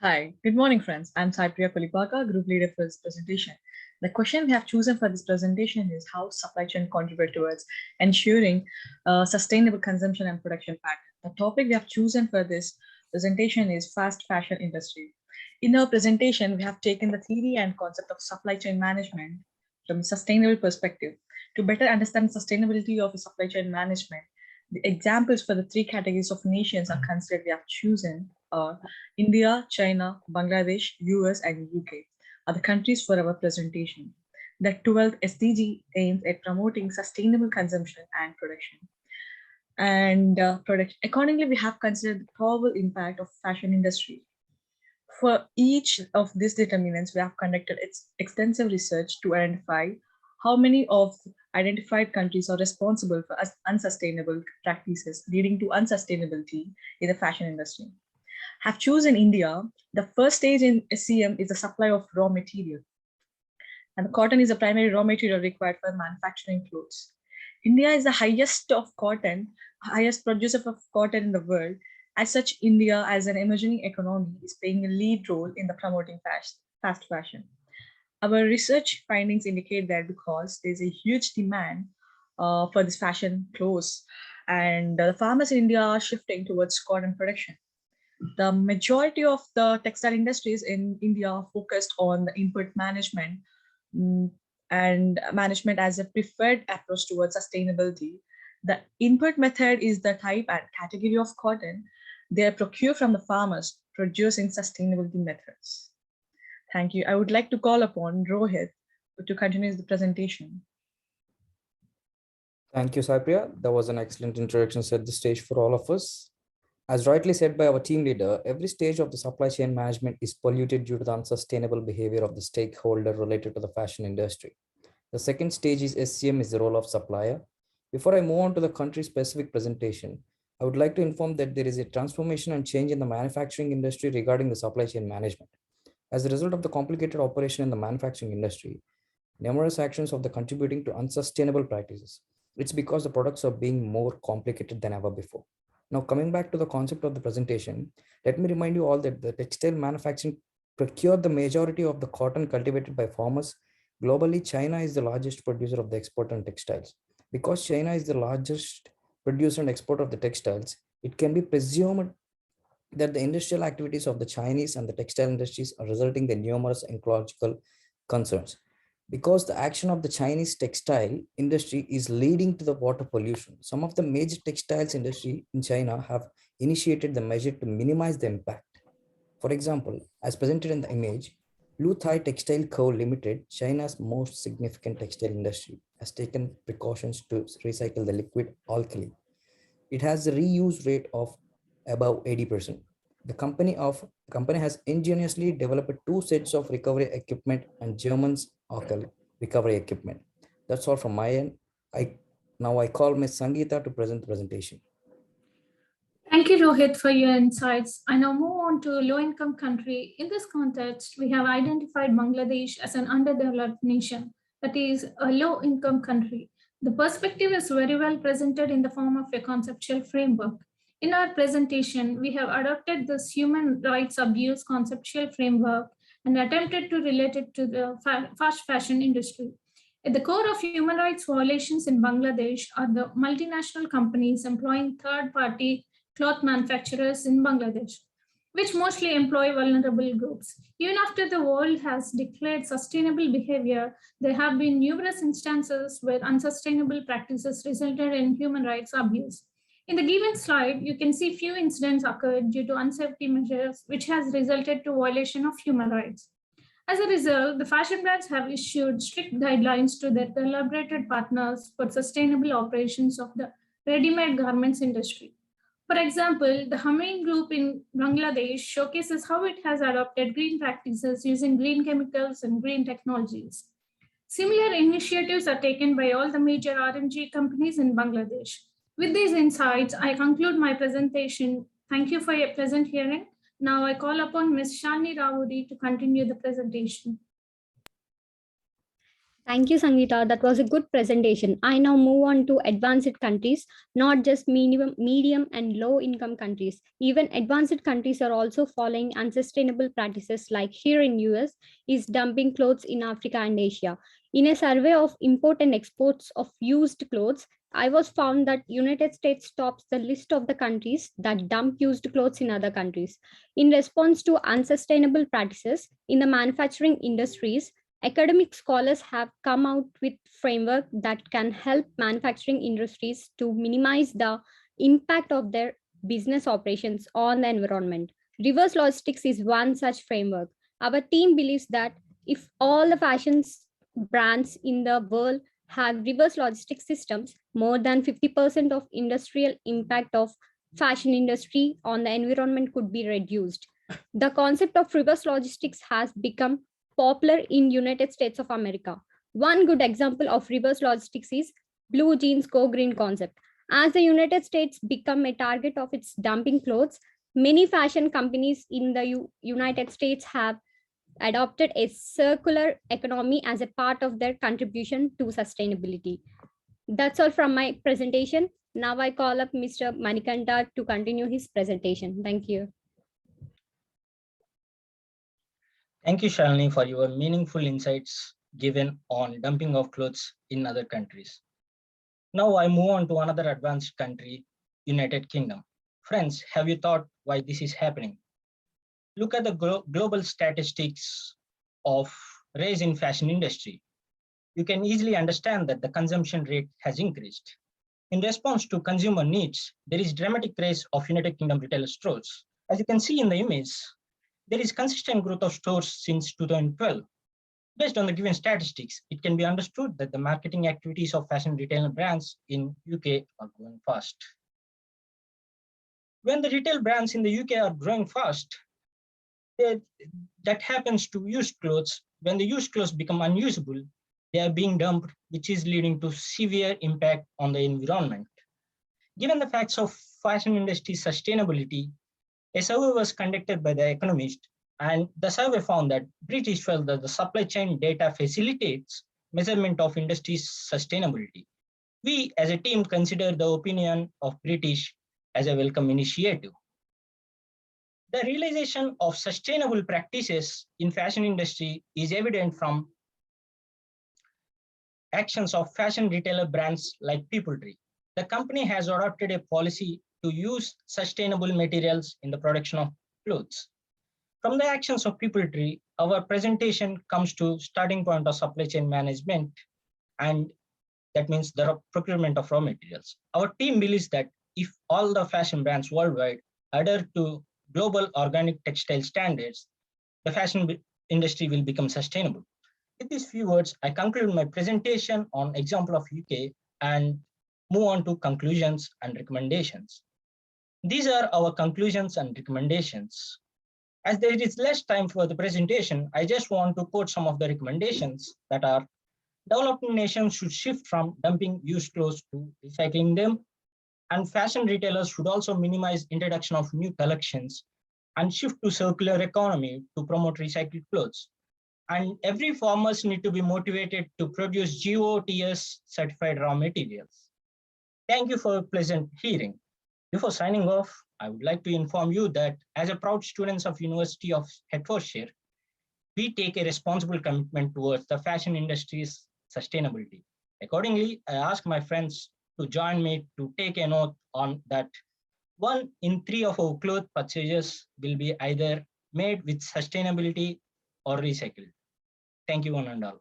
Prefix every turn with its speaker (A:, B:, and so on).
A: Hi, good morning, friends. I'm Priya, Kolipaka, group leader for this presentation. The question we have chosen for this presentation is how supply chain contribute towards ensuring sustainable consumption and production pattern. The topic we have chosen for this presentation is fast fashion industry. In our presentation, we have taken the theory and concept of supply chain management from a sustainable perspective. To better understand sustainability of supply chain management, the examples for the three categories of nations are considered we have chosen are India, China, Bangladesh, US, and UK are the countries for our presentation. The 12th SDG aims at promoting sustainable consumption and production. Accordingly, we have considered the probable impact of fashion industry. For each of these determinants, we have conducted extensive research to identify how many of identified countries are responsible for unsustainable practices leading to unsustainability in the fashion industry. Have chosen India. The first stage in SCM is the supply of raw material. And the cotton is the primary raw material required for manufacturing clothes. India is the highest producer of cotton in the world. As such, India, as an emerging economy, is playing a lead role in the promoting fast fashion. Our research findings indicate that because there's a huge demand for this fashion clothes, and the farmers in India are shifting towards cotton production. The majority of the textile industries in India are focused on the input management and management as a preferred approach towards sustainability. The input method is the type and category of cotton they procure from the farmers producing sustainability methods. Thank you. I would like to call upon Rohit to continue the presentation.
B: Thank you, Priya. That was an excellent introduction, set the stage for all of us. As rightly said by our team leader, every stage of the supply chain management is polluted due to the unsustainable behavior of the stakeholder related to the fashion industry. The second stage is SCM is the role of supplier. Before I move on to the country-specific presentation, I would like to inform that there is a transformation and change in the manufacturing industry regarding the supply chain management. As a result of the complicated operation in the manufacturing industry, numerous actions of the contributing to unsustainable practices. It's because the products are being more complicated than ever before. Now, coming back to the concept of the presentation, let me remind you all that the textile manufacturing procured the majority of the cotton cultivated by farmers. Globally, China is the largest producer of the export and textiles. Because China is the largest producer and exporter of the textiles, it can be presumed that the industrial activities of the Chinese and the textile industries are resulting in numerous ecological concerns. Because the action of the Chinese textile industry is leading to the water pollution, some of the major textiles industry in China have initiated the measure to minimize the impact. For example, as presented in the image, Luthai Textile Co. Limited, China's most significant textile industry, has taken precautions to recycle the liquid alkali. It has a reuse rate of above 80%. The company has ingeniously developed two sets of recovery equipment and German's recovery equipment. That's all from my end. Now I call Ms. Sangeetha to present the presentation.
C: Thank you, Rohit, for your insights. I now move on to low-income country. In this context, we have identified Bangladesh as an underdeveloped nation, that is a low-income country. The perspective is very well presented in the form of a conceptual framework. In our presentation, we have adopted this human rights abuse conceptual framework and attempted to relate it to the fast fashion industry. At the core of human rights violations in Bangladesh are the multinational companies employing third-party cloth manufacturers in Bangladesh, which mostly employ vulnerable groups. Even after the world has declared sustainable behavior, there have been numerous instances where unsustainable practices resulted in human rights abuse. In the given slide, you can see few incidents occurred due to unsafety measures, which has resulted to violation of human rights. As a result, the fashion brands have issued strict guidelines to their collaborated partners for sustainable operations of the ready-made garments industry. For example, the Humming Group in Bangladesh showcases how it has adopted green practices using green chemicals and green technologies. Similar initiatives are taken by all the major RMG companies in Bangladesh. With these insights, I conclude my presentation. Thank you for your pleasant hearing. Now I call upon Ms. Shalini to continue the presentation.
D: Thank you, Sangeetha. That was a good presentation. I now move on to advanced countries, not just medium and low income countries. Even advanced countries are also following unsustainable practices like here in US is dumping clothes in Africa and Asia. In a survey of import and exports of used clothes, I was found that United States tops the list of the countries that dump used clothes in other countries. In response to unsustainable practices in the manufacturing industries, academic scholars have come out with framework that can help manufacturing industries to minimize the impact of their business operations on the environment. Reverse logistics is one such framework. Our team believes that if all the fashion brands in the world have reverse logistics systems, more than 50% of industrial impact of fashion industry on the environment could be reduced. The concept of reverse logistics has become popular in United States of America. One good example of reverse logistics is blue jeans go green concept. As the United States become a target of its dumping clothes, many fashion companies in the United States have adopted a circular economy as a part of their contribution to sustainability. That's all from my presentation. Now I call up Mr. Manikanta to continue his presentation. Thank you.
E: Thank you, Shalini, for your meaningful insights given on dumping of clothes in other countries. Now I move on to another advanced country, United Kingdom. Friends, have you thought why this is happening? Look at the global statistics of rise in fashion industry. You can easily understand that the consumption rate has increased. In response to consumer needs, there is dramatic rise of United Kingdom retail stores. As you can see in the image, there is consistent growth of stores since 2012. Based on the given statistics, it can be understood that the marketing activities of fashion retailer brands in UK are growing fast. When the retail brands in the UK are growing fast, that happens to used clothes. When the used clothes become unusable, they are being dumped, which is leading to severe impact on the environment. Given the facts of fashion industry sustainability, a survey was conducted by The Economist, and the survey found that British felt that the supply chain data facilitates measurement of industry's sustainability. We as a team consider the opinion of British as a welcome initiative. The realization of sustainable practices in fashion industry is evident from actions of fashion retailer brands like PeopleTree. The company has adopted a policy to use sustainable materials in the production of clothes. From the actions of PeopleTree, our presentation comes to starting point of supply chain management, and that means the procurement of raw materials. Our team believes that if all the fashion brands worldwide adhere to global organic textile standards, the fashion industry will become sustainable. With these few words, I conclude my presentation on example of UK and move on to conclusions and recommendations. These are our conclusions and recommendations. As there is less time for the presentation, I just want to quote some of the recommendations that are: developing nations should shift from dumping used clothes to recycling them, and fashion retailers should also minimize introduction of new collections and shift to circular economy to promote recycled clothes. And every farmers need to be motivated to produce GOTS certified raw materials. Thank you for pleasant hearing. Before signing off, I would like to inform you that as a proud students of University of Hertfordshire, we take a responsible commitment towards the fashion industry's sustainability. Accordingly, I ask my friends to join me to take an oath on that 1 in 3 of our clothes purchases will be either made with sustainability or recycled. Thank you, one and all.